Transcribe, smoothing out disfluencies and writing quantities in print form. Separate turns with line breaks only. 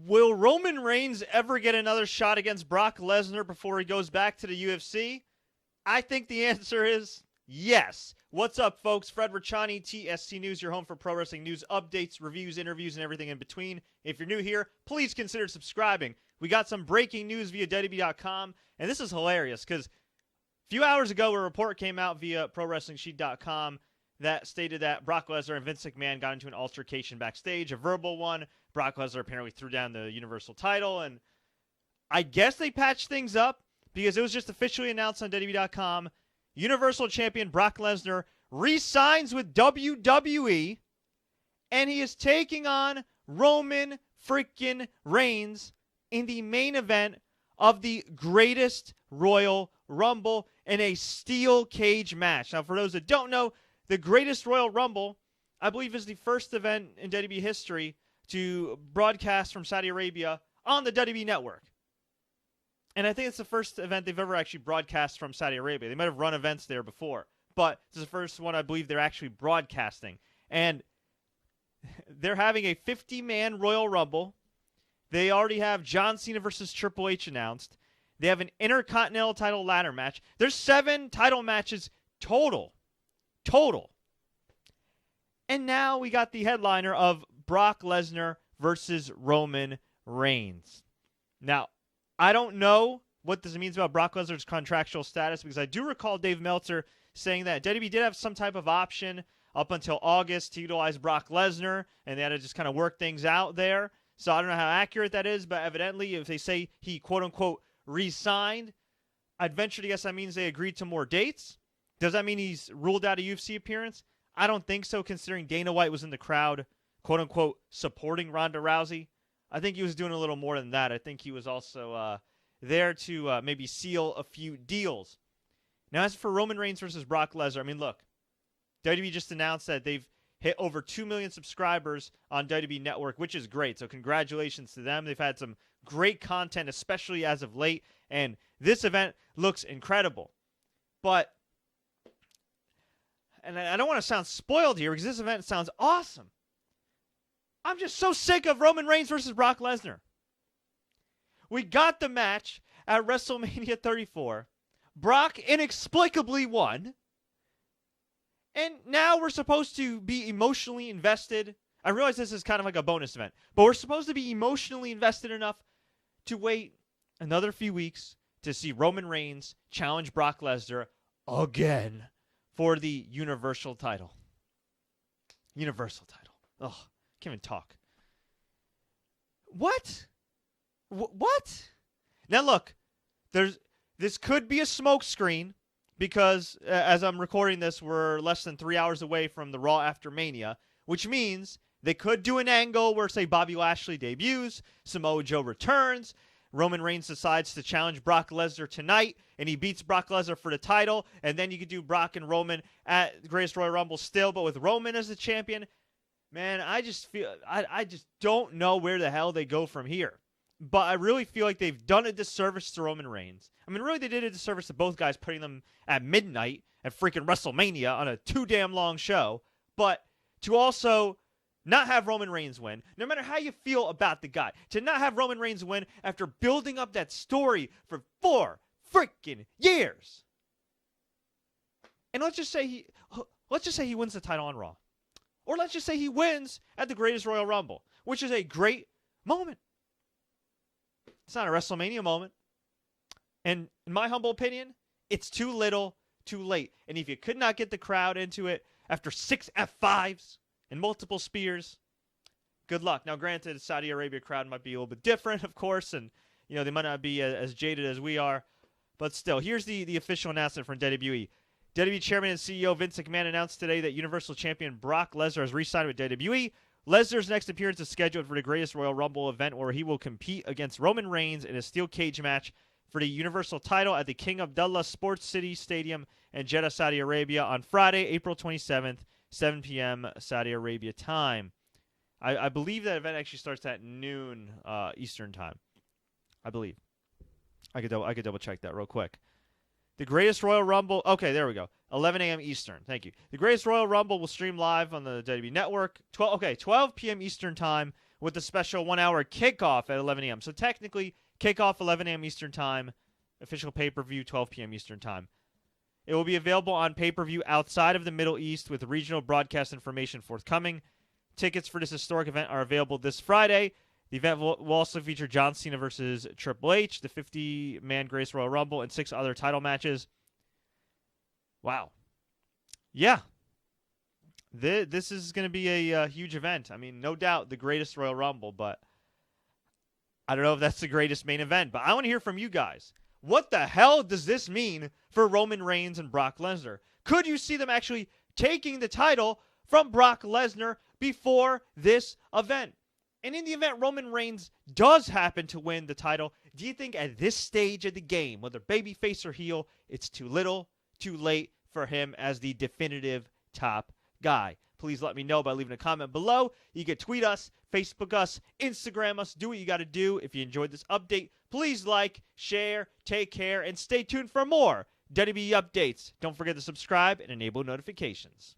Will Roman Reigns ever get another shot against Brock Lesnar before he goes back to the UFC? I think the answer is yes. What's up, folks? Fred Richani, TSC News, your home for pro wrestling news, updates, reviews, interviews, and everything in between. If you're new here, please consider subscribing. We got some breaking news via WWE.com, and this is hilarious because a few hours ago a report came out via ProWrestlingSheet.com that stated that Brock Lesnar and Vince McMahon got into an altercation backstage, a verbal one. Brock Lesnar apparently threw down the Universal title, and I guess they patched things up because it was just officially announced on WWE.com. Universal Champion Brock Lesnar re-signs with WWE, and he is taking on Roman freaking Reigns in the main event of the greatest Royal Rumble in a steel cage match. Now, for those that don't know, the greatest Royal Rumble, I believe, is the first event in WWE history to broadcast from Saudi Arabia on the WWE network. And I think it's the first event they've ever actually broadcast from Saudi Arabia. They might have run events there before, but this is the first one I believe they're actually broadcasting. And they're having a 50-man Royal Rumble. They already have John Cena versus Triple H announced. They have an Intercontinental title ladder match. There's 7 title matches total. And now we got the headliner of Brock Lesnar versus Roman Reigns. Now, I don't know what this means about Brock Lesnar's contractual status because I do recall Dave Meltzer saying that WWE did have some type of option up until August to utilize Brock Lesnar, and they had to just kind of work things out there. So I don't know how accurate that is, but evidently if they say he quote-unquote re-signed, I'd venture to guess that means they agreed to more dates. Does that mean he's ruled out a UFC appearance? I don't think so, considering Dana White was in the crowd, quote-unquote, supporting Ronda Rousey. I think he was doing a little more than that. I think he was also there to maybe seal a few deals. Now, as for Roman Reigns versus Brock Lesnar, I mean, look, WWE just announced that they've hit over 2 million subscribers on WWE Network, which is great. So congratulations to them. They've had some great content, especially as of late, and this event looks incredible. But, and I don't want to sound spoiled here because this event sounds awesome. I'm just so sick of Roman Reigns versus Brock Lesnar. We got the match at WrestleMania 34. Brock inexplicably won. And now we're supposed to be emotionally invested. I realize this is kind of like a bonus event, but we're supposed to be emotionally invested enough to wait another few weeks to see Roman Reigns challenge Brock Lesnar again for the Universal title. Universal title. Ugh. Can't even talk. What? What? Now look, this could be a smokescreen because as I'm recording this, we're less than 3 hours away from the Raw after Mania, which means they could do an angle where, say, Bobby Lashley debuts, Samoa Joe returns, Roman Reigns decides to challenge Brock Lesnar tonight, and he beats Brock Lesnar for the title, and then you could do Brock and Roman at the Greatest Royal Rumble still, but with Roman as the champion. Man, I just don't know where the hell they go from here. But I really feel like they've done a disservice to Roman Reigns. I mean, really, they did a disservice to both guys, putting them at midnight at freaking WrestleMania on a too damn long show. But to also not have Roman Reigns win, no matter how you feel about the guy, to not have Roman Reigns win after building up that story for 4 freaking years. And let's just say he wins the title on Raw. Or let's just say he wins at the Greatest Royal Rumble, which is a great moment. It's not a WrestleMania moment. And in my humble opinion, it's too little, too late. And if you could not get the crowd into it after 6 F5s and multiple spears, good luck. Now, granted, the Saudi Arabia crowd might be a little bit different, of course, and they might not be as jaded as we are. But still, here's the official announcement from WWE. WWE Chairman and CEO Vince McMahon announced today that Universal Champion Brock Lesnar has re-signed with WWE. Lesnar's next appearance is scheduled for the Greatest Royal Rumble event where he will compete against Roman Reigns in a steel cage match for the Universal title at the King Abdullah Sports City Stadium in Jeddah, Saudi Arabia on Friday, April 27th, 7 p.m. Saudi Arabia time. I believe that event actually starts at noon Eastern time. I believe. I could double check that real quick. The Greatest Royal Rumble. Okay, there we go. 11 a.m. Eastern. Thank you. The Greatest Royal Rumble will stream live on the WWE Network. 12 p.m. Eastern Time with a special 1-hour kickoff at 11 a.m. So technically, kickoff 11 a.m. Eastern Time, official pay-per-view 12 p.m. Eastern Time. It will be available on pay-per-view outside of the Middle East with regional broadcast information forthcoming. Tickets for this historic event are available this Friday. The event will also feature John Cena versus Triple H, the 50-man Grace Royal Rumble, and 6 other title matches. Wow. Yeah. This is going to be a huge event. I mean, no doubt the greatest Royal Rumble, but I don't know if that's the greatest main event. But I want to hear from you guys. What the hell does this mean for Roman Reigns and Brock Lesnar? Could you see them actually taking the title from Brock Lesnar before this event? And in the event Roman Reigns does happen to win the title, do you think at this stage of the game, whether babyface or heel, it's too little, too late for him as the definitive top guy? Please let me know by leaving a comment below. You can tweet us, Facebook us, Instagram us. Do what you got to do. If you enjoyed this update, please like, share, take care, and stay tuned for more WWE updates. Don't forget to subscribe and enable notifications.